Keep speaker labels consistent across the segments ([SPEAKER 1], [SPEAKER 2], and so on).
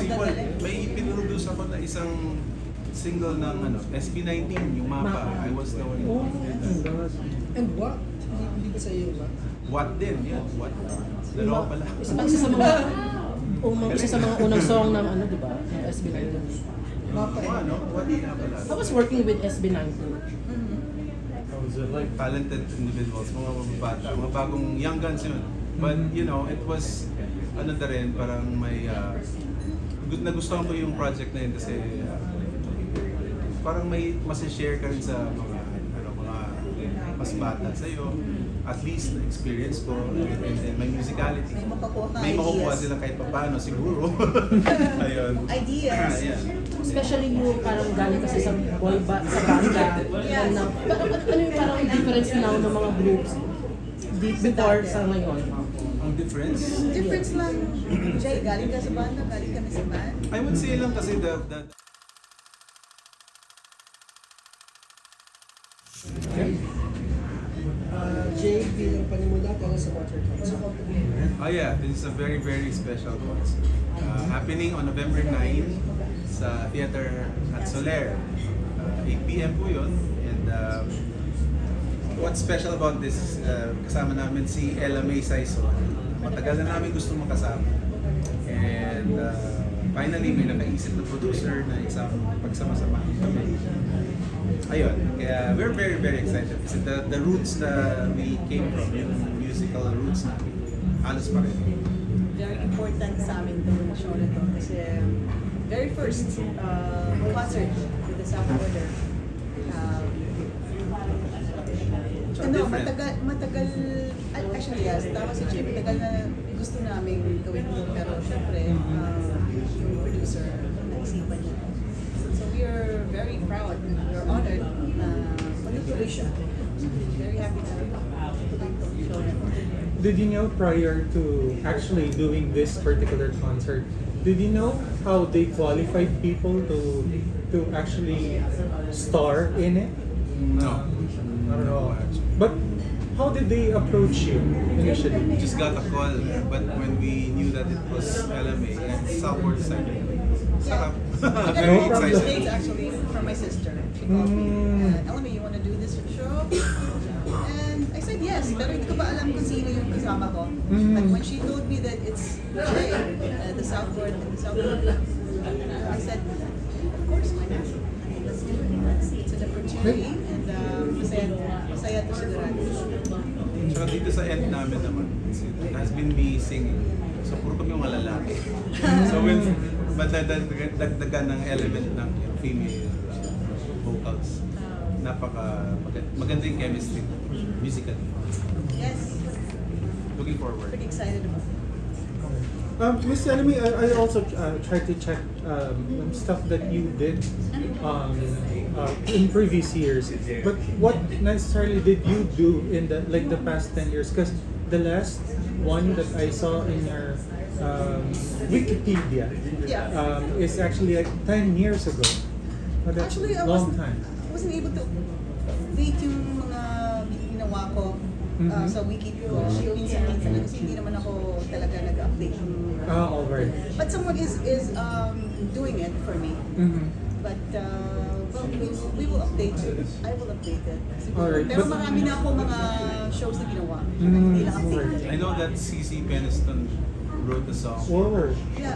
[SPEAKER 1] may pinroduce ako na isang single ng SB19, yung Mapa. I was the one who did that.
[SPEAKER 2] And what? Hindi ba sa'yo ba?
[SPEAKER 1] What din, yeah. What? Dalawa pala.
[SPEAKER 3] Isa sa mga unang song ng di ba? Ng SB19.
[SPEAKER 1] Mapa, what nga pala?
[SPEAKER 3] I was working with SB19.
[SPEAKER 1] Like talented individuals, mga bata, mga bagong young guns yun. But it was na rin, parang may nagustuhan ko yung project na yun kasi parang may masishare ka rin sa mga mas bata sa'yo. At least experience ko and then my musicality. May makukuha sila kahit paano siguro. Ayun.
[SPEAKER 4] Ideas.
[SPEAKER 3] Especially yung parang galing kasi sa boy sa banda.
[SPEAKER 4] Yes.
[SPEAKER 3] Ano yung parang difference now ng mga groups before sa ngayon?
[SPEAKER 1] Ang difference?
[SPEAKER 4] Difference lang. Jay, galing ka sa banda, galing kami sa band.
[SPEAKER 1] I would say lang kasi the
[SPEAKER 2] Jay, bilang panimula para sa Water Concert.
[SPEAKER 1] Oh yeah, this is a very, very special concert. Happening on November 9 sa theater at Solaire. 8 p.m. po yun. And what's special about this, kasama namin si MAY SAISON. Matagal na namin gusto makasama. And finally, may nakaisip na producer na pagsama-sama kami. Ayun, kaya we're very, very excited. Kasi the roots na we came from, yung musical roots namin, halos pa rin.
[SPEAKER 4] Very important sa amin itong show na ito kasi very first concert with the South Border. Matagal, actually yes, tama si Jay, matagal na gusto namin gawin ito pero syempre yung producer, naisipan niya. So we are very proud, we are honored na matutuloy siya. Very happy na matutuloy itong show na ito.
[SPEAKER 5] Did you know prior to actually doing this particular concert, did you know how they qualified people to actually star in it?
[SPEAKER 1] No.
[SPEAKER 5] I don't know. But how did they approach you initially?
[SPEAKER 1] We just got a call, but when we knew that it was LMA, it's Southward side. Sarap.
[SPEAKER 4] I got
[SPEAKER 1] Very
[SPEAKER 4] a call from the
[SPEAKER 1] excited.
[SPEAKER 4] States actually from my sister. She called me, LMA, you want to do this show? And I said yes, pero hindi ko ba alam kung sino yung kasama ko. But when she told me that it's Jay, the Southward and the Southward, I said, of course, why not? Let's do it. It's an opportunity and masaya to sigurado.
[SPEAKER 1] Tsaka dito sa end namin naman, it has been me singing. So puro kami mga lalaki. So when dagdagan ng element ng female vocals, maganda yung chemistry musically.
[SPEAKER 4] Yes,
[SPEAKER 1] Looking forward.
[SPEAKER 4] pretty excited about it.
[SPEAKER 5] Miss Enemy, I also tried to check stuff that you did in previous years. But what necessarily did you do in the past 10 years? Because the last one that I saw in your Wikipedia is actually like 10 years ago. But that's
[SPEAKER 4] Actually,
[SPEAKER 5] a long time.
[SPEAKER 4] I wasn't able to update yung mga ginawa ko sa wiki ko. Minsan-minsan kasi hindi naman ako talaga nag-update.
[SPEAKER 5] Alright.
[SPEAKER 4] But someone is doing it for me. But well, we will update it. I will update it.
[SPEAKER 5] Alright,
[SPEAKER 4] Pero
[SPEAKER 5] but-
[SPEAKER 4] marami na ako mga shows na ginawa. Hindi lang updated.
[SPEAKER 1] I know that CC Peniston wrote the song.
[SPEAKER 5] Whoa.
[SPEAKER 4] Yeah.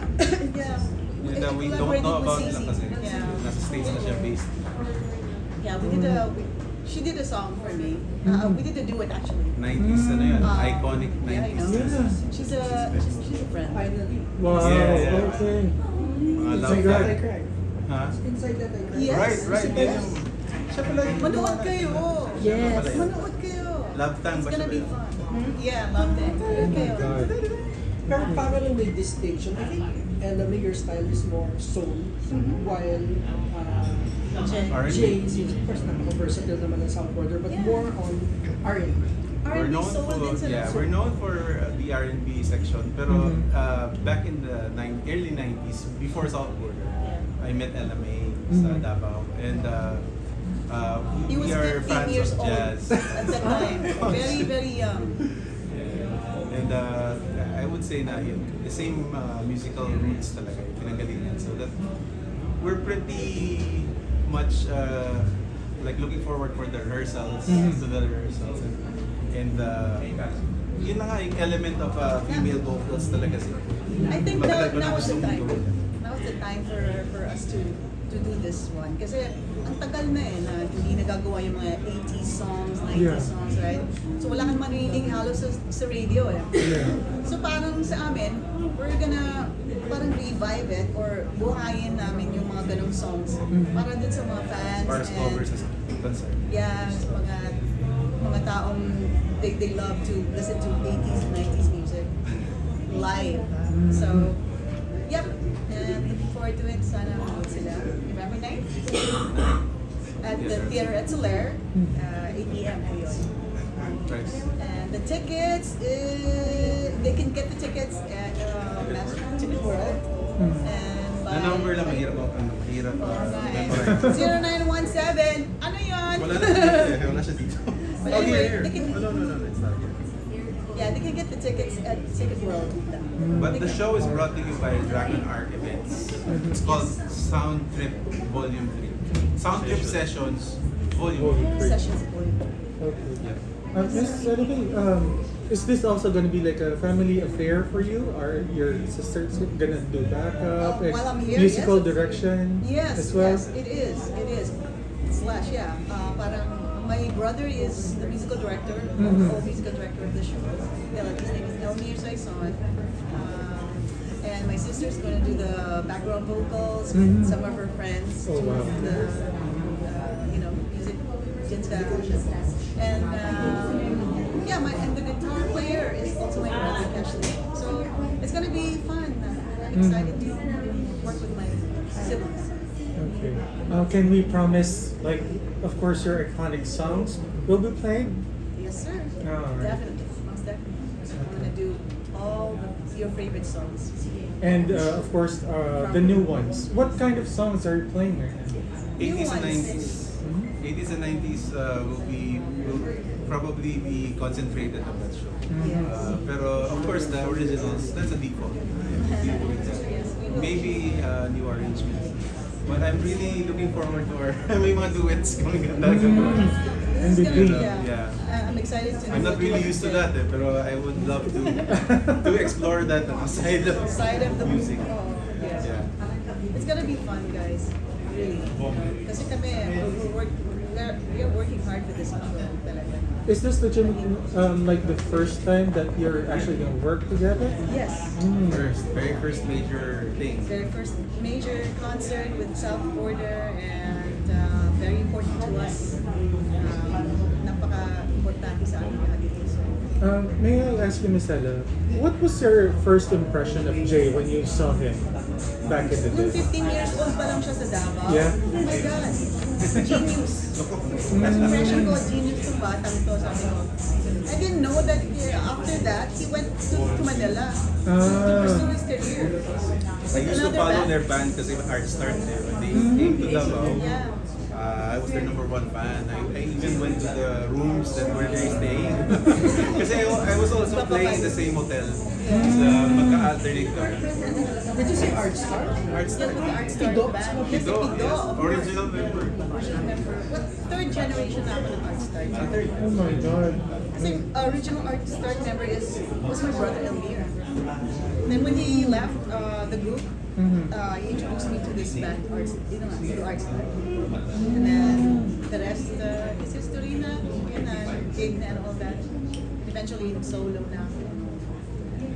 [SPEAKER 4] Yeah.
[SPEAKER 1] And
[SPEAKER 4] I
[SPEAKER 1] we don't
[SPEAKER 4] collaborated
[SPEAKER 1] know
[SPEAKER 4] with
[SPEAKER 1] about
[SPEAKER 4] Cici.
[SPEAKER 1] lang kasi
[SPEAKER 4] Yeah.
[SPEAKER 1] nasa States na siya based.
[SPEAKER 4] Yeah, she did a song for me. We did a duet actually.
[SPEAKER 1] 90s, ano yun? Iconic
[SPEAKER 4] Yeah, I
[SPEAKER 1] 90s.
[SPEAKER 4] know. She's a friend.
[SPEAKER 2] Finally.
[SPEAKER 5] Wow.
[SPEAKER 1] Yeah.
[SPEAKER 5] Okay.
[SPEAKER 1] Mga love
[SPEAKER 5] Inside that I
[SPEAKER 1] ballad.
[SPEAKER 2] cry.
[SPEAKER 1] Ha?
[SPEAKER 2] Inside that I cry.
[SPEAKER 4] Yes.
[SPEAKER 1] Right. Yun yung... Siya pala yung...
[SPEAKER 4] Manood kayo.
[SPEAKER 3] Yes.
[SPEAKER 4] Manood kayo.
[SPEAKER 1] Love Tang
[SPEAKER 4] It's
[SPEAKER 1] ba
[SPEAKER 4] gonna
[SPEAKER 1] siya
[SPEAKER 4] be
[SPEAKER 1] ba yun?
[SPEAKER 4] fun. Yeah, love them. Manood kayo.
[SPEAKER 5] God.
[SPEAKER 2] Pero para lang may distinction, I think LMA, your style is more soul, while
[SPEAKER 1] R&B.
[SPEAKER 2] Jay is, of course, napaka-versatile naman ng South Border, but more on R&B.
[SPEAKER 1] We're
[SPEAKER 4] R&B
[SPEAKER 1] known
[SPEAKER 4] soul din
[SPEAKER 1] for
[SPEAKER 4] sila.
[SPEAKER 1] we're known for the R&B section, pero back in the early 90s, before South Border, I met LMA sa Davao, and
[SPEAKER 4] He was
[SPEAKER 1] we are
[SPEAKER 4] 15
[SPEAKER 1] fans
[SPEAKER 4] years
[SPEAKER 1] of
[SPEAKER 4] old
[SPEAKER 1] jazz.
[SPEAKER 4] at that time. Very, very young.
[SPEAKER 1] Yeah. And I would say na yun, the same musical roots talaga, yung pinanggalingan that we're pretty much like looking forward for the rehearsals, to the rehearsals, and yun na nga yung element of female vocals talaga siya.
[SPEAKER 4] I think
[SPEAKER 1] Matagal ko na
[SPEAKER 4] now is the
[SPEAKER 1] gustong
[SPEAKER 4] time.
[SPEAKER 1] gawin.
[SPEAKER 4] Now is the time for us to do this one. Kasi ang tagal na na hindi nagagawa yung mga 80s songs, 90s
[SPEAKER 5] Yeah.
[SPEAKER 4] songs, right? So wala kang marinig halos sa radio eh.
[SPEAKER 5] Yeah.
[SPEAKER 4] So parang sa amin, we're gonna parang revive it or buhayin namin yung mga ganong songs para dun sa mga fans.
[SPEAKER 1] As far as covers sa concert.
[SPEAKER 4] Yeah, sa mga taong they love to listen to 80s and 90s music live. So, yep. And looking forward to it. Sana manood sila. November 9th at the theater at Solaire. 8 p.m. po yun.
[SPEAKER 1] Price.
[SPEAKER 4] And the tickets, they can get the tickets at Ticket World. And
[SPEAKER 1] Na number lang, mahirap memorize.
[SPEAKER 4] 0917. Ano yun?
[SPEAKER 1] Wala na dito wala siya dito.
[SPEAKER 4] But
[SPEAKER 1] Oh,
[SPEAKER 4] anyway,
[SPEAKER 1] here.
[SPEAKER 4] they can-
[SPEAKER 1] No, it's not here.
[SPEAKER 4] Yeah, they can get the tickets at Ticket World.
[SPEAKER 1] But the show is brought to you by Dragon Art Events. It's called Soundtrip Volume 3. Soundtrip Sessions Volume 3.
[SPEAKER 4] Sessions.
[SPEAKER 5] Okay.
[SPEAKER 1] Yeah.
[SPEAKER 5] Miss Elvie, is this also gonna be like a family affair for you? Are your sisters gonna do backup, like
[SPEAKER 4] While I'm here,
[SPEAKER 5] musical
[SPEAKER 4] yes.
[SPEAKER 5] direction
[SPEAKER 4] Yes,
[SPEAKER 5] as well?
[SPEAKER 4] yes, it is. It is. Slash, yeah. Parang my brother is the musical director, musical director of the show. His name is MAY SAISON. And my sister's gonna do the background vocals with some of her friends.
[SPEAKER 5] Oh, wow.
[SPEAKER 4] The, music and the guitar player is also my brother actually. So it's gonna be fun. I'm excited to work with my siblings.
[SPEAKER 5] Okay. Can we promise, like, of course, your iconic songs will be played?
[SPEAKER 4] Yes, sir.
[SPEAKER 5] Alright.
[SPEAKER 4] Definitely, most definitely. I'm gonna do all your favorite songs.
[SPEAKER 5] And of course, the new ones. What kind of songs are you playing right now?
[SPEAKER 1] 80s and
[SPEAKER 4] ones.
[SPEAKER 1] 90s. 80s and 90s will probably be concentrated on that show.
[SPEAKER 4] Yes.
[SPEAKER 1] Pero of course the originals, that's a default. Maybe new arrangements. But I'm really looking forward to our may mga duets coming up.
[SPEAKER 4] This
[SPEAKER 5] In
[SPEAKER 4] is gonna be,
[SPEAKER 5] between.
[SPEAKER 1] Yeah.
[SPEAKER 4] I'm excited to.
[SPEAKER 1] I'm not really used to that pero I would love to explore that aside of
[SPEAKER 4] Side of the
[SPEAKER 1] music.
[SPEAKER 4] Oh, yes.
[SPEAKER 1] Yeah.
[SPEAKER 4] It's gonna be fun, guys. Really. Kasi kami, we're working hard for this show talaga.
[SPEAKER 5] Is this like the first time that you're actually gonna work together?
[SPEAKER 4] Yes.
[SPEAKER 1] Very first major thing.
[SPEAKER 4] Very first major concert with South Border and very important to us. Napaka-importante sa amin lahat ito. So,
[SPEAKER 5] May I ask you, Miss Ella, what was your first impression of Jay when you saw him back in the
[SPEAKER 4] nung
[SPEAKER 5] day?
[SPEAKER 4] 15 years old pa lang siya sa Davao.
[SPEAKER 5] Yeah.
[SPEAKER 4] Oh my God. Genius. First impression ko, genius yung batang to. Sabi ko, I didn't know that after that, he went to Manila to pursue his career.
[SPEAKER 1] I used to follow their band kasi Art Start there. When they came to Davao,
[SPEAKER 4] Yeah.
[SPEAKER 1] I was their number one fan. I even went to the rooms that where they're staying. Kasi I was also playing in the same hotel. So, magka-alternate kami.
[SPEAKER 2] Did you say Art Star?
[SPEAKER 1] Art Start.
[SPEAKER 4] The Art Star
[SPEAKER 2] Pido?
[SPEAKER 4] band. Yes,
[SPEAKER 1] Pido,
[SPEAKER 4] Pido,
[SPEAKER 1] yes.
[SPEAKER 4] of course.
[SPEAKER 1] Original member.
[SPEAKER 4] What third generation na ako ng Art Star?
[SPEAKER 1] Third.
[SPEAKER 5] Oh my God.
[SPEAKER 4] Kasi original Art Star member was my brother Elmir. Then when he left the group, he introduced me to this band, to Art Star. And then the rest is history na, yun na, gig na and all that. Eventually, solo na ako.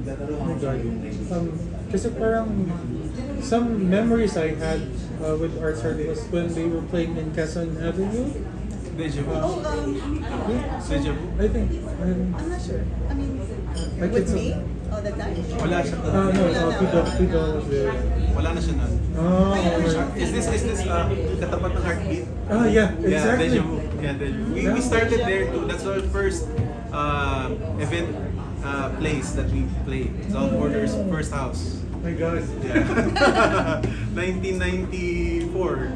[SPEAKER 5] Oh my God. Kasi parang some memories I had with Art Start was when they were playing in Quezon Avenue.
[SPEAKER 1] Deja vu.
[SPEAKER 4] Oh,
[SPEAKER 1] Deja vu.
[SPEAKER 5] I think.
[SPEAKER 4] I'm not sure. I mean,
[SPEAKER 5] Like
[SPEAKER 4] with
[SPEAKER 5] it's
[SPEAKER 4] me all the time.
[SPEAKER 1] Wala siya.
[SPEAKER 5] no, Pido was there.
[SPEAKER 1] Wala na siya nun.
[SPEAKER 5] Oh,
[SPEAKER 1] Is this katapat ng Heartbeat?
[SPEAKER 5] oh yeah,
[SPEAKER 1] Yeah,
[SPEAKER 5] exactly.
[SPEAKER 1] Deja vu. Yeah, Deja vu. We started there too. That's our first event place that we played. South Border's first house.
[SPEAKER 5] My God.
[SPEAKER 1] Yeah. 1994.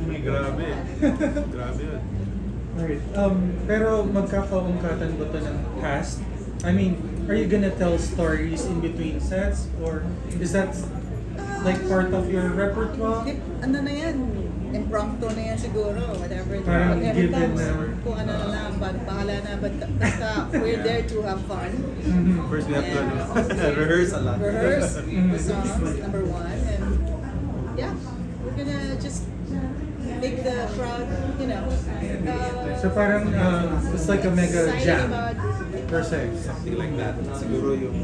[SPEAKER 1] Ay, grabe. Grabe yun.
[SPEAKER 5] Alright. Pero magkakaungkatan ba ito ng cast? I mean, are you gonna tell stories in between sets? Or is that like part of your repertoire?
[SPEAKER 4] Ano na yan? Impromptu na yan siguro. Whatever.
[SPEAKER 5] Parang
[SPEAKER 4] Whatever
[SPEAKER 5] given
[SPEAKER 4] comes.
[SPEAKER 5] na.
[SPEAKER 4] Kung ano na lang. Bahala na. Basta we're there to have fun.
[SPEAKER 1] First we have to rehearse a lot.
[SPEAKER 4] Rehearse the songs, number one. And yeah, we're gonna just make the crowd, you know,
[SPEAKER 5] So parang it's like a mega
[SPEAKER 4] excited
[SPEAKER 5] jam
[SPEAKER 4] about
[SPEAKER 5] per se.
[SPEAKER 1] Something like that. Siguro yung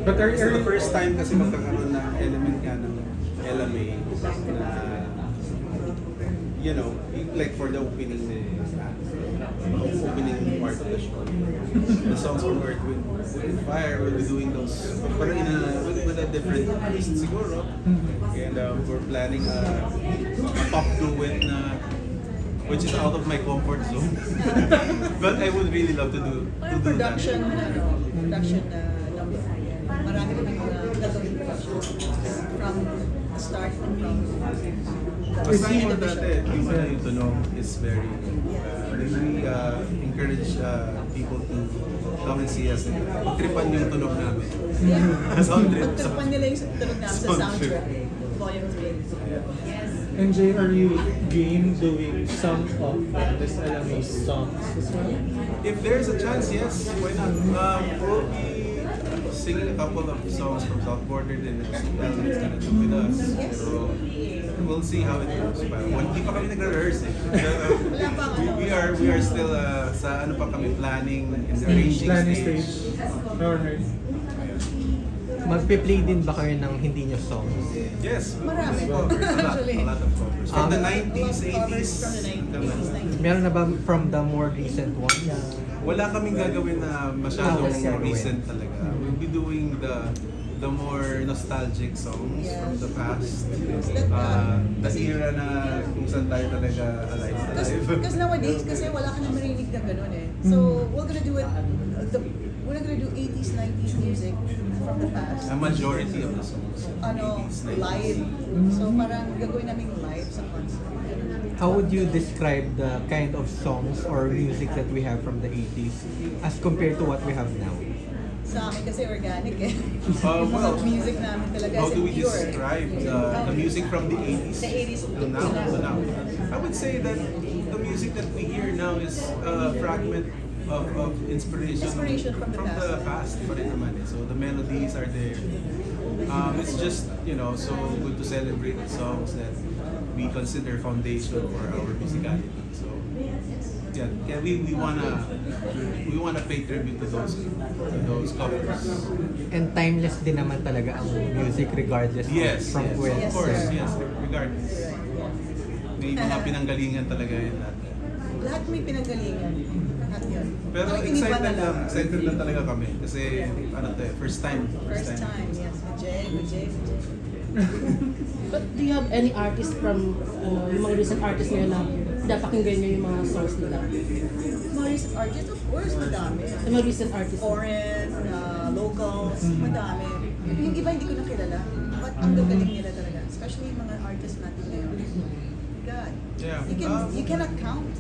[SPEAKER 5] But are
[SPEAKER 1] it's the
[SPEAKER 5] you
[SPEAKER 1] first time kasi magkakaroon ng element nga ng LMA na you know, like for the opening part of the show. The songs from Earth, Wind and Fire, we'll be doing those pero with a different twist siguro. And we're planning a pop duet na which is out of my comfort zone. But I would really love to do
[SPEAKER 4] production,
[SPEAKER 1] that.
[SPEAKER 4] production number. Marami kami mga gagawin production from the start and from
[SPEAKER 1] Aside from that, yung tunog is very, we encourage people to come and see us. Tripan yung tunog namin. Soundtrip.
[SPEAKER 4] Pagtripan nila yung tunog namin sa Soundtrip, Volume 3.
[SPEAKER 5] NJ, are you game doing some of this LMA songs as well?
[SPEAKER 1] If there's a chance, yes, why not? We'll be singing a couple of songs from South Border din next album is gonna do with us. So we'll see how it goes. Hindi pa kami nagre-rehearse eh. We are still sa ano pa kami planning and arranging
[SPEAKER 5] Planning
[SPEAKER 1] stage.
[SPEAKER 5] Alright.
[SPEAKER 6] Magpe-play din ba kayo ng hindi nyo songs?
[SPEAKER 1] Yes.
[SPEAKER 4] Marami.
[SPEAKER 1] Covers.
[SPEAKER 4] Actually.
[SPEAKER 1] A lot of covers. From the
[SPEAKER 4] A
[SPEAKER 1] 90s,
[SPEAKER 4] lot of covers
[SPEAKER 1] 80s.
[SPEAKER 4] from the 90s, 90s.
[SPEAKER 6] Meron na ba from the more recent ones?
[SPEAKER 1] Wala kaming gagawin na masyadong
[SPEAKER 6] Ah, okay.
[SPEAKER 1] recent talaga. We'll be doing the more nostalgic songs from the past. The era na kung saan tayo talaga alive.
[SPEAKER 4] Because nowadays, kasi wala ka na marinig na ganun eh. So, we're gonna do it, we're not gonna do 80s, 90s music from the past.
[SPEAKER 1] A majority of the songs.
[SPEAKER 4] Ano,
[SPEAKER 1] 80s, 90s.
[SPEAKER 4] live. So, parang gagawin namin live sa concert.
[SPEAKER 6] How would you describe the kind of songs or music that we have from the 80s as compared to what we have now?
[SPEAKER 4] Sa amin kasi organic eh.
[SPEAKER 1] Well,
[SPEAKER 4] Mga music namin talaga
[SPEAKER 1] how
[SPEAKER 4] is
[SPEAKER 1] do we
[SPEAKER 4] pure.
[SPEAKER 1] describe the music from the 80s
[SPEAKER 4] The 80s
[SPEAKER 1] to now? I would say that the music that we hear now is a fragment of inspiration
[SPEAKER 4] From the
[SPEAKER 1] past pa rin naman eh. So the melodies are there. It's just, you know, so good to celebrate the songs that we consider foundation for our musicality. So yeah, we wanna pay tribute to those covers.
[SPEAKER 6] And timeless din naman talaga ang music regardless
[SPEAKER 1] Yes,
[SPEAKER 6] from
[SPEAKER 1] yes,
[SPEAKER 6] where.
[SPEAKER 1] of course,
[SPEAKER 4] sir.
[SPEAKER 1] yes, regardless. May mga pinanggalingan talaga yun natin.
[SPEAKER 4] Lahat may pinanggalingan. Lahat yun.
[SPEAKER 1] Pero
[SPEAKER 4] Parang iniba na lang.
[SPEAKER 1] excited lang talaga kami kasi ano to eh, first time.
[SPEAKER 4] First time, yes. With Jay.
[SPEAKER 3] But do you have any artist from yung mga recent artists ngayon na napakinggan nyo yung mga songs nila?
[SPEAKER 4] Mga recent artists, of course, madami.
[SPEAKER 3] Yung mga recent artists.
[SPEAKER 4] Foreign, locals, madami. Yung iba hindi ko na kilala. But ang gagaling nila talaga. Especially yung mga artists natin ngayon. God.
[SPEAKER 1] Yeah.
[SPEAKER 4] You cannot count.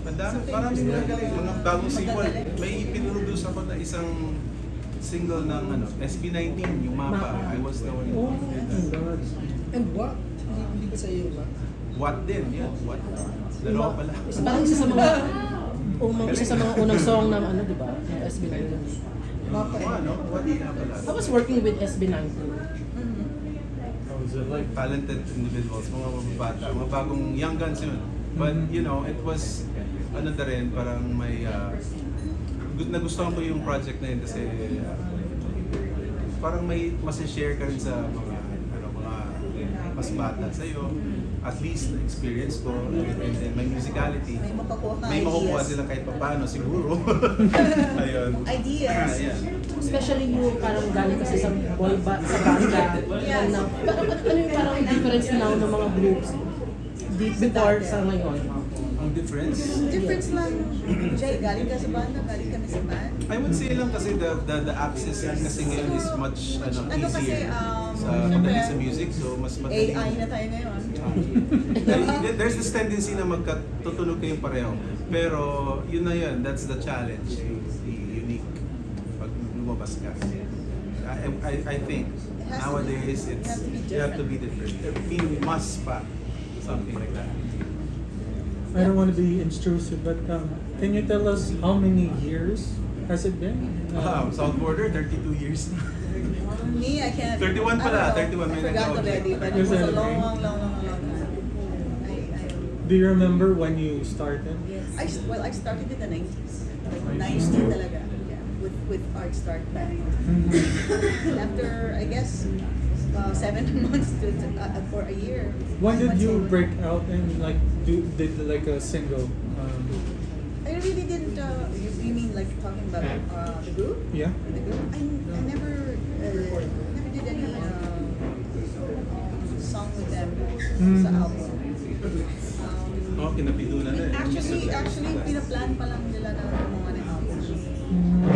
[SPEAKER 1] Parang pinagaling. Mga bagong single. May pinroduce ako na isang single ng SB19, yung Mapa. I was the one who did that.
[SPEAKER 2] And what? Hindi ba sa'yo ba?
[SPEAKER 1] What din? Yeah, what? Dalawa pala.
[SPEAKER 3] Parang isa sa mga unang song ng di ba? Ng SB19.
[SPEAKER 2] Mapa eh.
[SPEAKER 1] Ano? What nga pala?
[SPEAKER 3] I was working with SB19.
[SPEAKER 5] How is it like?
[SPEAKER 1] Talented individuals, mga mababata, mga bagong young guns yun. But you know, it was ano na rin, parang may nagustuhan ko yung project na yun kasi parang may mas-share ka rin sa mga mas bata sa'yo. At least experience ko and then my musicality.
[SPEAKER 4] May makukuha ka
[SPEAKER 1] May makukuha
[SPEAKER 4] ideas.
[SPEAKER 1] sila kahit paano siguro. Ayun.
[SPEAKER 4] Ideas.
[SPEAKER 1] Yeah.
[SPEAKER 3] Especially yung parang galing kasi sa boy band, sa banda.
[SPEAKER 4] Yes.
[SPEAKER 3] Ano yung parang difference now ng mga groups before sa ngayon?
[SPEAKER 1] Ang difference?
[SPEAKER 4] Difference lang. Jay, galing ka sa banda, galing kami sa band.
[SPEAKER 1] I would say lang kasi the access kasi ngayon is much
[SPEAKER 4] Ano kasi,
[SPEAKER 1] easier sa
[SPEAKER 4] syempre,
[SPEAKER 1] pagdating sa music, so mas madali.
[SPEAKER 4] AI na tayo ngayon.
[SPEAKER 1] There's this tendency na magkatutunog kayong pareho. Pero yun na yun, that's the challenge, the unique pag lumabas ka. I think.
[SPEAKER 4] has to be-
[SPEAKER 1] Nowadays,
[SPEAKER 4] you
[SPEAKER 1] it's
[SPEAKER 4] have to be
[SPEAKER 1] you have to be different. Be must pa, something like that.
[SPEAKER 5] I don't want to be intrusive, but can you tell us how many years has it been?
[SPEAKER 1] South Border, 32 years.
[SPEAKER 4] Me, I can't.
[SPEAKER 1] 31 pala,
[SPEAKER 4] I don't know.
[SPEAKER 1] 31
[SPEAKER 4] I
[SPEAKER 1] minutes
[SPEAKER 4] forgot
[SPEAKER 1] old.
[SPEAKER 4] already, but it
[SPEAKER 5] Is
[SPEAKER 4] was
[SPEAKER 5] that
[SPEAKER 4] a long,
[SPEAKER 5] okay?
[SPEAKER 4] long, long, long, long time.
[SPEAKER 5] Do you remember when you started?
[SPEAKER 4] Well, I started in the 90s. Like 90s talaga. Yeah, with Art Start Band. After, I guess, 7 months or a year.
[SPEAKER 5] When did
[SPEAKER 4] Months
[SPEAKER 5] you
[SPEAKER 4] old.
[SPEAKER 5] break out and like did like a single?
[SPEAKER 4] I really didn't. You mean like talking about the group?
[SPEAKER 5] Yeah.
[SPEAKER 4] The group? I never did any song with them sa album.
[SPEAKER 1] Oh, kinapidunan na eh.
[SPEAKER 4] Actually, pinaplan pa lang nila na gumawa ng album.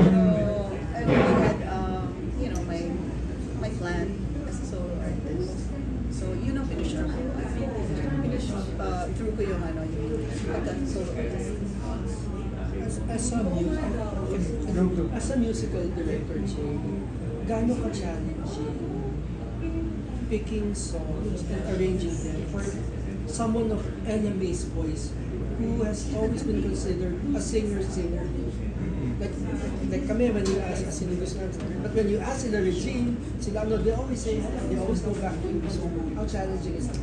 [SPEAKER 4] Pero I already had, my plan as a solo artist. So, yun ang finish ko. Finish through ko yung pagka-solo artist.
[SPEAKER 2] As a musical director, Jay, gaano ka challenging picking songs and arranging them for someone of MA's voice who has always been considered a singer. Like kami, when you ask sino gusto natin, but when you ask sila Regine, sila ano, they always say, they always go back to you. So, how challenging is that?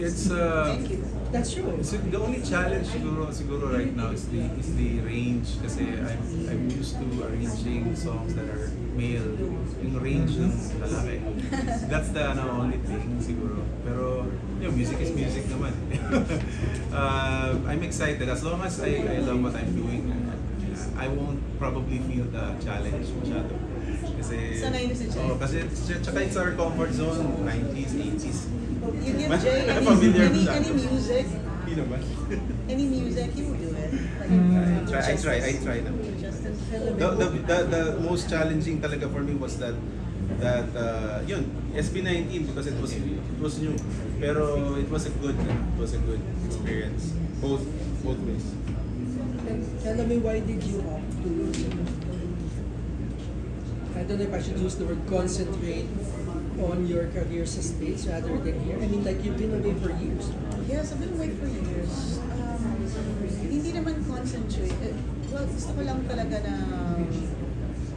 [SPEAKER 1] It's
[SPEAKER 4] Thank you.
[SPEAKER 2] That's true.
[SPEAKER 1] the only challenge siguro right now is the range kasi I'm used to arranging songs that are male, yung range ng lalaki. That's the only thing siguro. Pero music is music naman. I'm excited as long as I love what I'm doing. I won't probably feel the challenge masyado. Kasi
[SPEAKER 4] Sanay na si Jay.
[SPEAKER 1] kasi tsaka it's our comfort zone, 90s, 80s.
[SPEAKER 4] You give
[SPEAKER 1] Mas-
[SPEAKER 4] Jay
[SPEAKER 1] familiar
[SPEAKER 4] any
[SPEAKER 1] siya.
[SPEAKER 4] music,
[SPEAKER 1] Hindi naman.
[SPEAKER 4] any music, he will do it.
[SPEAKER 1] I try na.
[SPEAKER 4] Justin
[SPEAKER 1] The most challenging talaga for me was that yun, SB19 because it was new. Pero it was a good experience both ways.
[SPEAKER 2] Tell me, why did you opt to, I don't know if I should use the word concentrate on your career sa States rather than here? I mean, like, you've been away for years.
[SPEAKER 4] Yes, I've been away for years. Hindi naman concentrate. Well, gusto ko lang talaga na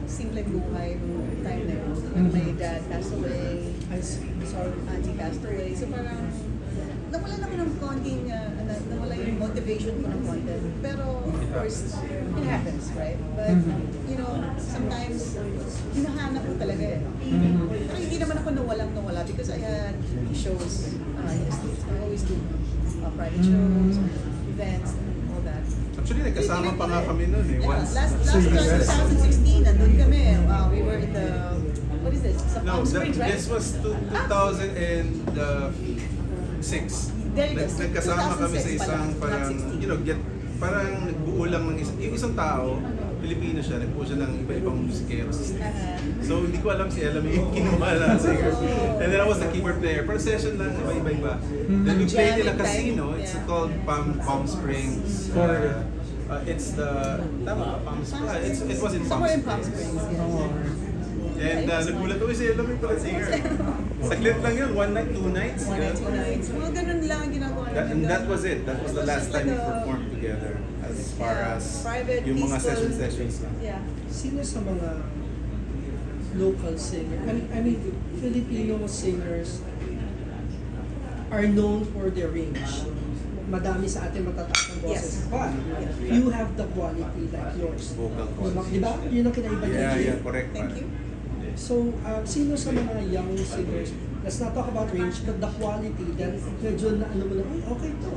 [SPEAKER 4] simple buhay nung time na yun. When my dad passed away,
[SPEAKER 2] I see. Sorry.
[SPEAKER 4] auntie passed away. So parang nawalan ako ng konting, nawala yung motivation ko ng konti. Pero of course, it happens, right? But, sometimes, hinahanap ko talaga eh. Pero hindi naman ako nawala because I had shows in the States. I always do private shows, events, and all that.
[SPEAKER 1] Actually, nagkasama pa nga kami noon eh.
[SPEAKER 4] Yeah,
[SPEAKER 1] Once.
[SPEAKER 4] last 2016, nandun kami. We were in the, what is this? Sa
[SPEAKER 1] No,
[SPEAKER 4] Palm Springs, right?
[SPEAKER 1] this was 2006.
[SPEAKER 4] There you go.
[SPEAKER 1] Nagkasama kami sa
[SPEAKER 4] 2006
[SPEAKER 1] isang
[SPEAKER 4] pala,
[SPEAKER 1] parang,
[SPEAKER 4] not 16.
[SPEAKER 1] parang nagbuo lang ng yung isang tao, Pilipino siya, nagbuo siya ng iba-ibang musikero sa States. So hindi ko alam si Ella may kinuha na singer. And then I was the keyboard player. Per session lang, iba-iba. Then we played in a
[SPEAKER 4] Jamming
[SPEAKER 1] casino.
[SPEAKER 4] time.
[SPEAKER 1] It's
[SPEAKER 4] Yeah.
[SPEAKER 1] called Palm Springs. It's the Palm Springs. It was in Palm
[SPEAKER 4] Somewhere in
[SPEAKER 1] Springs.
[SPEAKER 4] Palm Springs, yes.
[SPEAKER 1] And nagulat ako si Ella may pala singer. Saglit lang yun, one night, two nights.
[SPEAKER 4] One night, two nights. Mga ganun lang ang ginagawa
[SPEAKER 1] And
[SPEAKER 4] namin.
[SPEAKER 1] that was it. That was the
[SPEAKER 4] It was
[SPEAKER 1] last
[SPEAKER 4] just
[SPEAKER 1] time we
[SPEAKER 4] like a-
[SPEAKER 1] performed together as far
[SPEAKER 4] Yeah,
[SPEAKER 1] as
[SPEAKER 4] private,
[SPEAKER 1] yung mga
[SPEAKER 4] peaceful-
[SPEAKER 1] sessions lang.
[SPEAKER 4] Yeah.
[SPEAKER 2] Sino sa mga local singer, I mean, Filipino singers are known for their range. Madami sa atin matataas ng boses.
[SPEAKER 4] Yes.
[SPEAKER 2] But you have the quality like yours.
[SPEAKER 1] Vocal quality.
[SPEAKER 2] Di ba? Yun ang kinaiba niya.
[SPEAKER 1] Yeah, correct.
[SPEAKER 4] Thank you.
[SPEAKER 2] So, sino sa mga young singers, let's not talk about range, but the quality, then medyo na ano mo na, "Ay, okay to.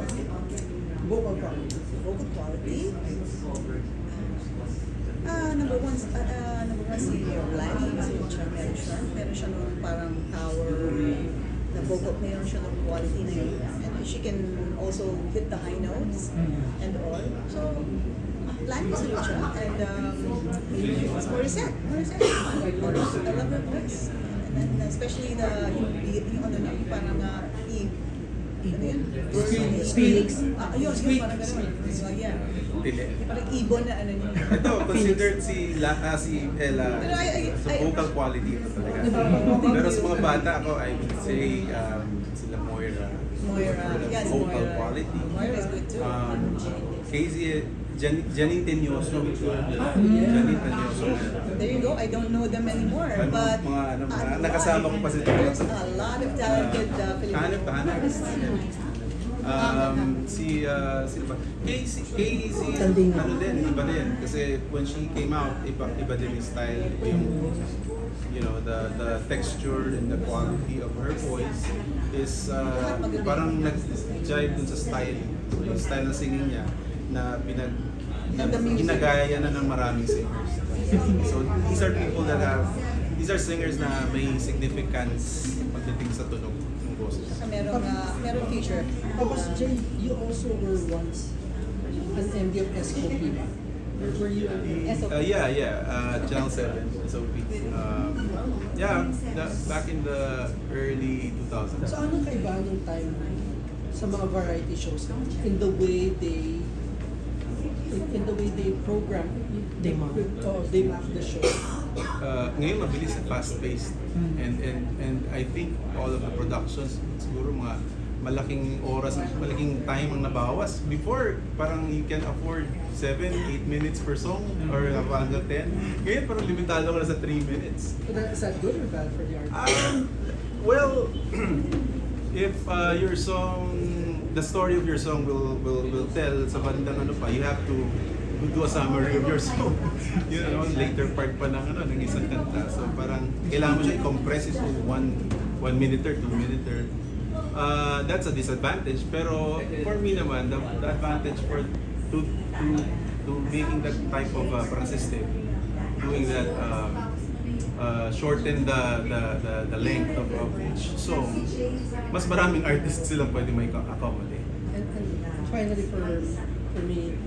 [SPEAKER 2] Vocal quality.
[SPEAKER 4] Vocal quality. Number one si Blanny. Meron siya nung parang power na vocal. Meron siya nung quality na yun. And she can also hit the high notes and all. So, Blanny is good siya. And Morissette. I love her voice. And then especially yung ano na, parang yun?
[SPEAKER 2] Phoenix.
[SPEAKER 4] Ayun,
[SPEAKER 2] Squeak.
[SPEAKER 4] parang gano'n. So, yeah.
[SPEAKER 1] Tili.
[SPEAKER 4] Parang ibon na ano niya.
[SPEAKER 1] Ito, considered si Ella
[SPEAKER 4] Pero
[SPEAKER 1] sa vocal quality ito talaga. Pero sa mga bata ako, I would say sila Moira.
[SPEAKER 4] Moira. Yes,
[SPEAKER 1] Vocal
[SPEAKER 4] Moira.
[SPEAKER 1] quality.
[SPEAKER 4] Moira is good too.
[SPEAKER 1] Casey, Janine Tenyoso. Janine Tenyoso.
[SPEAKER 4] There you go. I don't know them anymore,
[SPEAKER 1] Ano,
[SPEAKER 4] but
[SPEAKER 1] mga nakasama ko pa sila.
[SPEAKER 4] there's a lot of talented Filipino
[SPEAKER 1] Hanap.
[SPEAKER 4] artists.
[SPEAKER 1] Sino ba? Casey,
[SPEAKER 3] Tanding.
[SPEAKER 1] ano din, iba din. Kasi when she came out, iba din yung style. Yung, you know, the texture and the quality of her voice is parang nag-jive dun sa style. So, yung style ng singing niya na
[SPEAKER 4] And the music.
[SPEAKER 1] ginagaya na ng maraming singers. So these are people that these are singers na may significance pagdating sa tunog ng boses.
[SPEAKER 4] Merong feature.
[SPEAKER 2] Tapos Jay, you also were once an MD of SOP ba? Were you
[SPEAKER 4] SOP?
[SPEAKER 1] Channel 7, SOP. Back in the early 2000s.
[SPEAKER 2] So anong kaiba nung time sa mga variety shows in the way they program,
[SPEAKER 3] They map.
[SPEAKER 2] they map the show.
[SPEAKER 1] Ngayon mabilis at fast-paced. And I think all of the productions, siguro mga malaking oras, malaking time ang nabawas. Before, parang you can afford 7-8 minutes per song or hanggang 10. Ngayon parang limitado ka na sa 3 minutes.
[SPEAKER 2] But is that good or bad for the artist?
[SPEAKER 1] Well, if your song, the story of your song will tell sa bandang ano pa, you have to do a summary of your song. You know, later part pa ng ng isang kanta. So parang kailangan mo siya i-compress it to 1 minute or 2 minute. That's a disadvantage. Pero for me naman, the advantage to making that type of parang system, doing that shorten the length of each song, mas maraming artists silang pwede may accommodate.
[SPEAKER 2] And finally for me,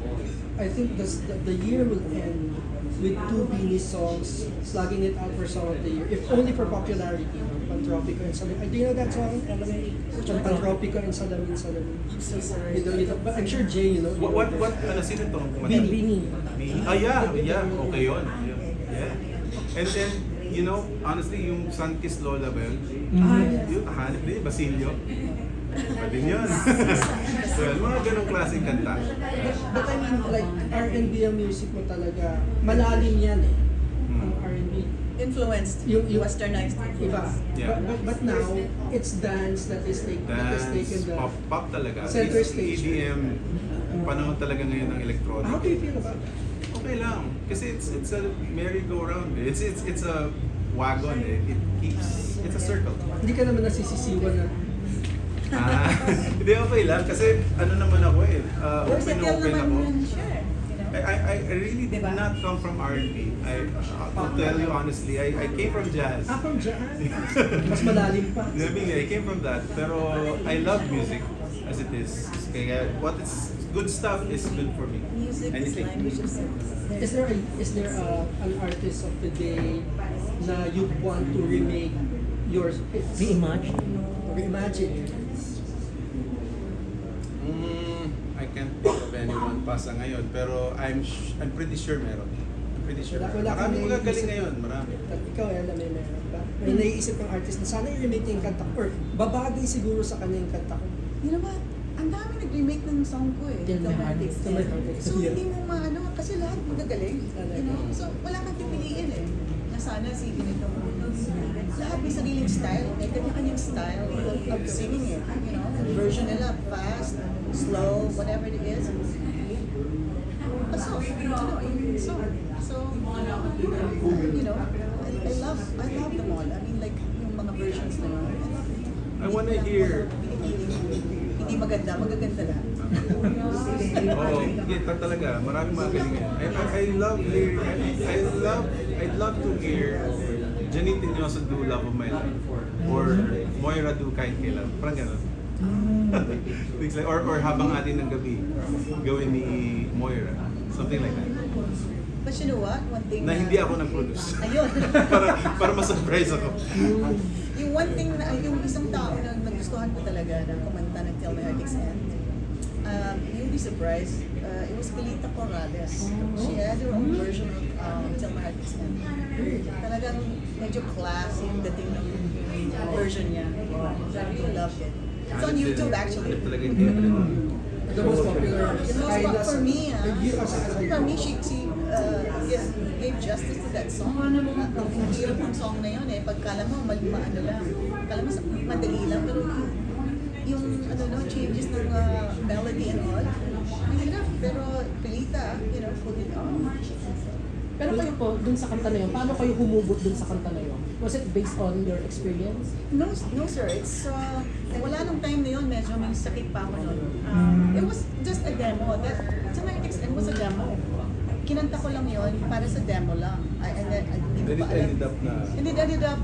[SPEAKER 2] I think the year will end with two Beanie songs slugging it out for Song of the Year, if only for popularity. Pantropico and Salamin. Do you know that song? Pantropico and Salamin.
[SPEAKER 4] I'm so sorry.
[SPEAKER 2] But I'm sure Jay, you know.
[SPEAKER 1] Sino to?
[SPEAKER 3] Beanie.
[SPEAKER 1] Yeah, okay yun. Yeah. And then, you know, honestly, yung Sun-Kissed Lullaby, yung hanip din, Basilio. Iba din yun. So, mga ganong klaseng kanta.
[SPEAKER 2] But I mean, like, R&B ang music mo talaga, malalim yan eh. Ang R&B.
[SPEAKER 4] Influenced.
[SPEAKER 2] Yung
[SPEAKER 4] Westernized.
[SPEAKER 2] Iba.
[SPEAKER 1] Yeah.
[SPEAKER 2] But now, it's dance that is taken
[SPEAKER 1] Dance,
[SPEAKER 2] the
[SPEAKER 1] pop talaga.
[SPEAKER 2] center
[SPEAKER 1] It's
[SPEAKER 2] stage.
[SPEAKER 1] EDM, panahon talaga ngayon ng electronic.
[SPEAKER 2] How do you feel about that?
[SPEAKER 1] Okay lang. Kasi it's a merry-go-round. It's a wagon. It's a circle.
[SPEAKER 2] Hindi ka naman nasisisiwan na.
[SPEAKER 1] Hindi, okay lang. Kasi ano naman ako
[SPEAKER 4] Versatile
[SPEAKER 1] open ako.
[SPEAKER 4] naman siya. You know?
[SPEAKER 1] I really did
[SPEAKER 4] Diba?
[SPEAKER 1] not come from R&B. To tell you honestly, I came from jazz.
[SPEAKER 2] From dyan. Mas malalim pa.
[SPEAKER 1] I came from that. Pero I love music as it is. Kaya what is good stuff is good for me.
[SPEAKER 4] Music is
[SPEAKER 1] Anything.
[SPEAKER 4] language of sense.
[SPEAKER 2] Is there an artist of the day na you want to remake yours?
[SPEAKER 3] Reimagine.
[SPEAKER 2] Reimagine.
[SPEAKER 1] I can't think of anyone pa sa ngayon, pero I'm pretty sure meron. I'm pretty sure.
[SPEAKER 2] Wala
[SPEAKER 1] Marami
[SPEAKER 2] kang
[SPEAKER 1] magagaling
[SPEAKER 2] naiisip.
[SPEAKER 1] ngayon, marami.
[SPEAKER 2] Ikaw, Ella, may meron ba? May naiisip kang artist na sana i-remake niya yung kanta ko, or babagay siguro sa kanya yung kanta ko.
[SPEAKER 4] You know what? Ang dami nag-remake ng song ko eh.
[SPEAKER 3] Till my heart
[SPEAKER 4] Artists.
[SPEAKER 2] Till my heart is-
[SPEAKER 4] So hindi mo maano, kasi lahat magagaling. You know? So wala kang pipiliin eh. Na sana si ganito. Lahat may sariling style. May kanya-kanyang style of singing eh. You know? Version nila, fast, slow, whatever it is. So, you know, I love them all. I mean, like, yung mga versions na yun.
[SPEAKER 1] I wanna hear.
[SPEAKER 4] Hindi maganda, magaganda lahat.
[SPEAKER 1] Yeah, talaga. Maraming magaling yan. I love hearing, I'd love to hear Janine Tenyoso do Love of My Life or Moira do Kahit Kailan. Parang gano'n. Things like, or Habang Atin ng Gabi gawin ni Moira. Something like that.
[SPEAKER 4] But you know what? One thing
[SPEAKER 1] Na hindi ako nag-produce.
[SPEAKER 4] Ayun.
[SPEAKER 1] para ma-surprise ako.
[SPEAKER 4] You yung one thing na, yung isang tao na nagustuhan ko talaga na kumanta ng Till My Heart Aches End, you'll be surprised, it was Pilita Corrales. She had her own version of Till My Heart Aches End. Talagang medyo classy yung dating ng version niya. I really loved it. It's on YouTube actually.
[SPEAKER 1] Ano talaga yung
[SPEAKER 2] The most popular.
[SPEAKER 4] For me, she gave justice to that song. Ang hirap ng song na yun eh. Pagkala mo, maano lang. Kala mo, madali lang. Pero yung changes ng melody and all, mahirap. Pero Pilita, put it on.
[SPEAKER 3] Pero kayo po, dun sa kanta na yun, paano kayo humubot dun sa kanta na yun? Was it based on your experience?
[SPEAKER 4] No sir. It's, wala nung time na yun, medyo may sakit pa ako nun. It was just a demo. Till My Heart Aches End was a demo. Kinanta ko lang yun para sa demo lang. And then, hindi ko pa alam. And it ended up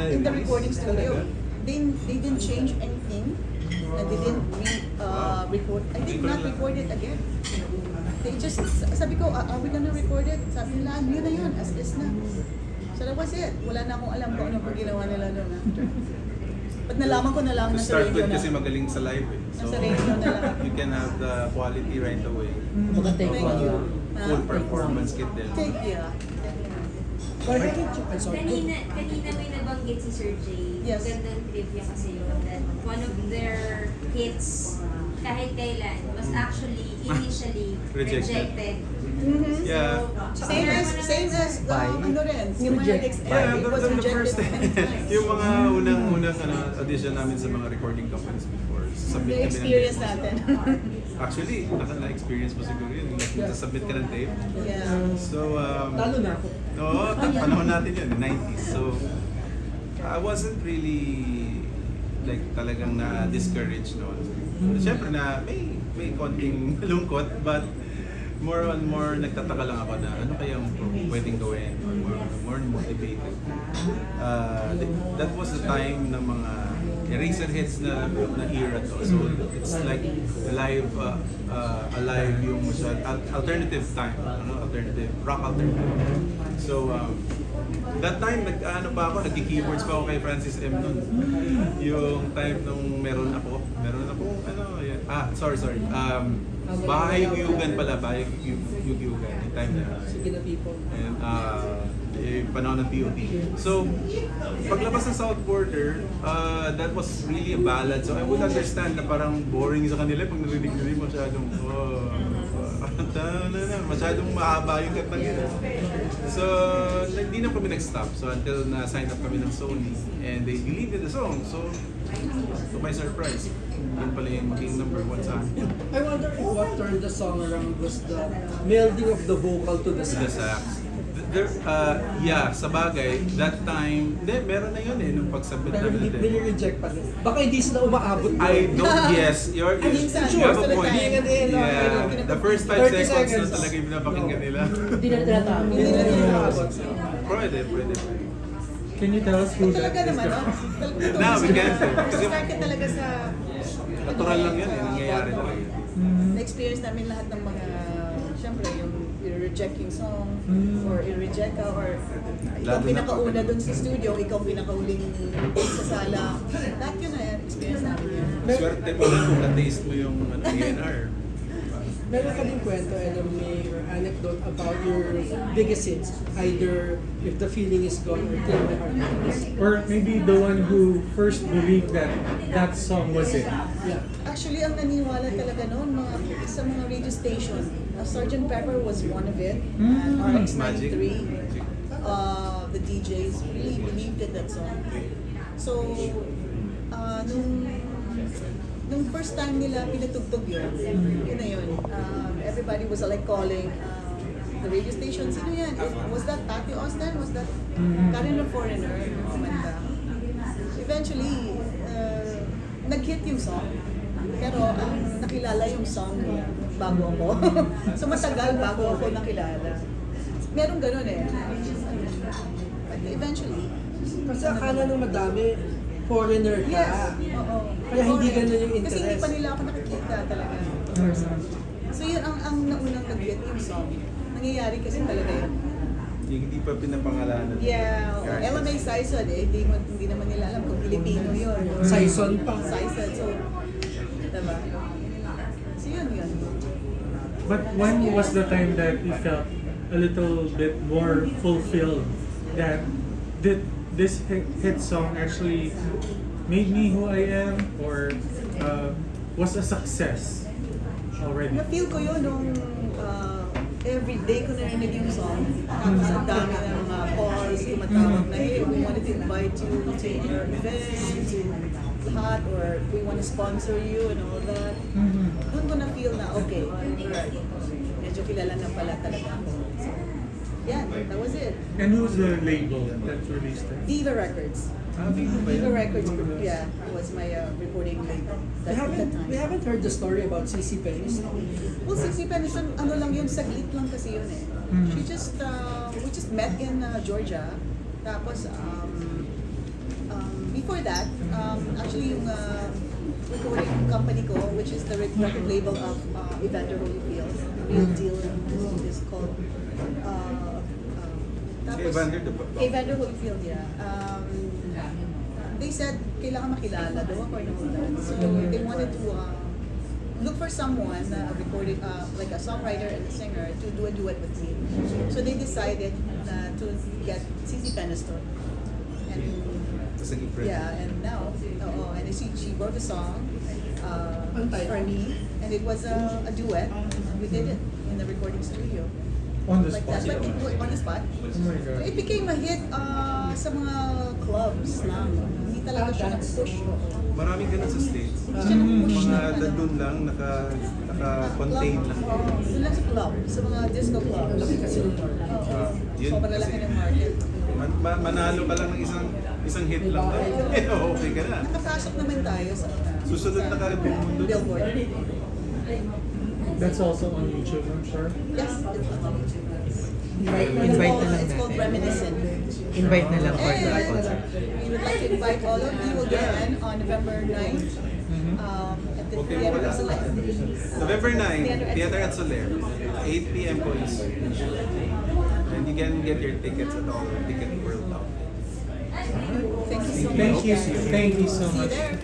[SPEAKER 4] in the recording studio. They didn't change anything. And they didn't record. I did not record it again. They just, sabi ko, are we gonna record it? Sabi nila, yun na yun, as is na. So that was it. Wala na akong alam kung ano pa ginawa nila doon after. But nalaman ko na lang
[SPEAKER 1] To
[SPEAKER 4] nasa
[SPEAKER 1] start
[SPEAKER 4] radio
[SPEAKER 1] with
[SPEAKER 4] na.
[SPEAKER 1] kasi magaling sa live eh. So,
[SPEAKER 4] Nasa radio na lang.
[SPEAKER 1] you can have the quality right away.
[SPEAKER 3] Thank
[SPEAKER 4] Thank you.
[SPEAKER 1] Full performance kit din.
[SPEAKER 4] Thank you.
[SPEAKER 2] I'm sorry.
[SPEAKER 7] Kanina may nabanggit si Sir Jay.
[SPEAKER 4] Yes.
[SPEAKER 7] Magandang trivia kasi yun. That one of their hits, kahit kailan, was actually initially
[SPEAKER 1] Rejected.
[SPEAKER 7] rejected.
[SPEAKER 1] Yeah.
[SPEAKER 4] Same as
[SPEAKER 6] Bye.
[SPEAKER 4] ano rin, Till My Heart Aches End.
[SPEAKER 1] Yeah,
[SPEAKER 4] It was
[SPEAKER 1] the
[SPEAKER 4] rejected
[SPEAKER 1] first
[SPEAKER 4] many times.
[SPEAKER 1] yung mga unang audition namin sa mga recording companies before. Submit
[SPEAKER 4] The
[SPEAKER 1] kami ng
[SPEAKER 4] experience
[SPEAKER 1] demos.
[SPEAKER 4] natin.
[SPEAKER 1] Actually, na-experience mo siguro yun. Submit ka ng tape.
[SPEAKER 4] Yeah.
[SPEAKER 1] So,
[SPEAKER 2] Talo na ako.
[SPEAKER 1] oo, panahon natin yun, 90s. So, I wasn't really like talagang na-discouraged noon. Siyempre na may konting lungkot, but more nagtataka lang ako na ano kaya yung pwedeng gawin, more motivated. That was the time ng mga eraser hits na era to. So it's like alive yung alternative time, alternative rock alternative. So that time pa ako, nagki-keyboards pa ako kay Francis M nun. Yung time nung meron ako yan. Sorry. Bahay Yugan pala, Bahay Yugan. Yung time na.
[SPEAKER 2] Sige na people.
[SPEAKER 1] And yung panahon ng POT. So, paglabas ng South Border, that was really a ballad. So I would understand na parang boring sa kanila pag narinig nila masyadong mahaba yung kantang yun. So, hindi na kami nag-stop. So, until na-sign up kami ng Sony and they deleted the song. So, to my surprise, yun pala yung maging number 1 sa akin.
[SPEAKER 2] I wonder if what turned the song around was the melding of the vocal to the
[SPEAKER 1] The
[SPEAKER 2] sax.
[SPEAKER 1] sax. Sa bagay, that time, meron na yun nung pagsubmit
[SPEAKER 2] Pero
[SPEAKER 1] namin
[SPEAKER 2] hindi
[SPEAKER 1] ng demo.
[SPEAKER 2] reject pa rin. Baka hindi sila umaabot doon.
[SPEAKER 1] I don't, yes, you
[SPEAKER 4] Minsan,
[SPEAKER 1] have a
[SPEAKER 4] most of the
[SPEAKER 1] point.
[SPEAKER 4] time.
[SPEAKER 1] Yeah, the first 5
[SPEAKER 2] 30
[SPEAKER 1] seconds
[SPEAKER 2] seconds.
[SPEAKER 1] na talaga yung pinapakinggan nila.
[SPEAKER 3] Hindi na tinatawag.
[SPEAKER 2] Hindi na nila umaabot.
[SPEAKER 1] Pwede.
[SPEAKER 5] Can you tell us who that
[SPEAKER 4] Talaga
[SPEAKER 5] is?
[SPEAKER 4] naman, no?
[SPEAKER 1] Now, we can't. Kasi
[SPEAKER 4] Start talaga sa
[SPEAKER 1] natural lang yun, nangyayari talaga.
[SPEAKER 4] na-experience namin lahat ng mga, syempre, yung i-reject yung song, or i-reject ka, or ikaw
[SPEAKER 1] Lalo na
[SPEAKER 4] pinakauna
[SPEAKER 1] pag-
[SPEAKER 4] dun sa studio, ikaw pinakauling sa sala. Lahat yun na yan, experience namin yun.
[SPEAKER 1] Swerte mo na kung na-taste mo yung ENR.
[SPEAKER 2] Meron ka din kwento, May, or anecdote about your biggest hits, either If the Feeling Is Gone or Till My Heart Aches.
[SPEAKER 5] Or maybe the one who first believed that that song was it.
[SPEAKER 2] Yeah.
[SPEAKER 4] Actually, ang naniwala talaga noon, sa mga radio station, Sgt. Pepper was one of it, and
[SPEAKER 1] Magic.
[SPEAKER 4] RX-93, the DJs really believed in that song. So, nung first time nila pinatugtog yun na yun. Everybody was like calling the radio station, sino yan? Was that Patty Austin? Was that Karen the Foreigner? Kumanta. Eventually, nag-hit yung song. Pero nakilala yung song bago ako. So matagal bago ako nakilala. Meron ganun eh. But eventually,
[SPEAKER 2] Kasi akala nung madami, foreigner ka.
[SPEAKER 4] yes. Oo.
[SPEAKER 2] Kaya hindi ganun yung
[SPEAKER 4] Kasi hindi
[SPEAKER 2] interest.
[SPEAKER 4] pa nila ako nakikita talaga. So yun ang naunang nag-hit yung song. Nangyayari kasi talaga yun.
[SPEAKER 1] Yung hindi pa pinapangalanan.
[SPEAKER 4] Yeah, MAY SAISON hindi naman nila alam kung Pilipino yun.
[SPEAKER 2] Saison pa.
[SPEAKER 4] SAISON, so, diba? So yun.
[SPEAKER 5] But when was the time that you felt a little bit more fulfilled that this hit song actually made me who I am, or was a success already?
[SPEAKER 4] Na-feel ko yun nung every day ko narinig yung song. Tapos ang dami ng mga calls, tumatawag na, hey, we wanted to invite you to our event, to lahat, or we want to sponsor you and all that. Doon ko na-feel na, okay, medyo kilala na pala talaga ako. So, yeah, that was it.
[SPEAKER 5] And who's the label that released it?
[SPEAKER 4] Viva Records.
[SPEAKER 1] Viva ba
[SPEAKER 4] Viva
[SPEAKER 1] yan?
[SPEAKER 4] Records, yeah, was my recording label
[SPEAKER 2] We
[SPEAKER 4] at that
[SPEAKER 2] haven't, we
[SPEAKER 4] time.
[SPEAKER 2] haven't heard the story about CC Penny's.
[SPEAKER 4] Well, 60 Pennies, ano lang yun, saglit lang kasi yun eh. She just, we just met in Georgia. Tapos, before that, actually yung recording company ko, which is the record label of Evander Holyfield, Real Deal is called.
[SPEAKER 1] Si Evander, diba?
[SPEAKER 4] Evander Holyfield, yeah. They said, kailangan makilala daw ako and all that. So they wanted to look for someone, recording, like a songwriter and a singer, to do a duet with me. So they decided to get CC Peniston. And
[SPEAKER 1] Tapos naging friend.
[SPEAKER 4] yeah, and now, and she wrote a song for me, and it was a duet. We did it in the recording studio.
[SPEAKER 5] On the
[SPEAKER 4] Like
[SPEAKER 5] spot.
[SPEAKER 4] that, but on the spot.
[SPEAKER 5] Oh my God.
[SPEAKER 4] It became a hit sa mga clubs lang. Hindi talaga siya nag-push.
[SPEAKER 1] Maraming ganun sa States.
[SPEAKER 4] Hindi siya nag-push
[SPEAKER 1] Mga
[SPEAKER 4] na ano.
[SPEAKER 1] dadun lang, naka-contain lang.
[SPEAKER 4] Doon lang sa club, sa mga disco clubs.
[SPEAKER 2] Laki kasi ng market.
[SPEAKER 4] Oo.
[SPEAKER 1] Yun
[SPEAKER 4] Sobrang
[SPEAKER 1] kasi.
[SPEAKER 4] laki ng market.
[SPEAKER 1] Manalo ka lang ng isang hit lang. Okay ka na.
[SPEAKER 4] Nakapasok naman tayo sa
[SPEAKER 1] Susunod na kagad yung mundo.
[SPEAKER 4] Billboard.
[SPEAKER 5] That's also on YouTube, I'm sure.
[SPEAKER 4] Yes, it's on YouTube.
[SPEAKER 6] Invite na lang
[SPEAKER 4] It's called
[SPEAKER 6] natin.
[SPEAKER 4] Reminiscent.
[SPEAKER 6] Invite na lang for the
[SPEAKER 4] And
[SPEAKER 6] concert.
[SPEAKER 4] we would like to invite all of you again on November 9th at the
[SPEAKER 1] Okay,
[SPEAKER 4] Theater
[SPEAKER 1] wala.
[SPEAKER 4] of Solaire.
[SPEAKER 1] November 9, Theater at Solaire. 8 p.m. po is and you can get your tickets at all ticket world outlets.
[SPEAKER 4] Thank you so much.
[SPEAKER 5] Thank you so
[SPEAKER 4] See you
[SPEAKER 5] much.
[SPEAKER 4] there.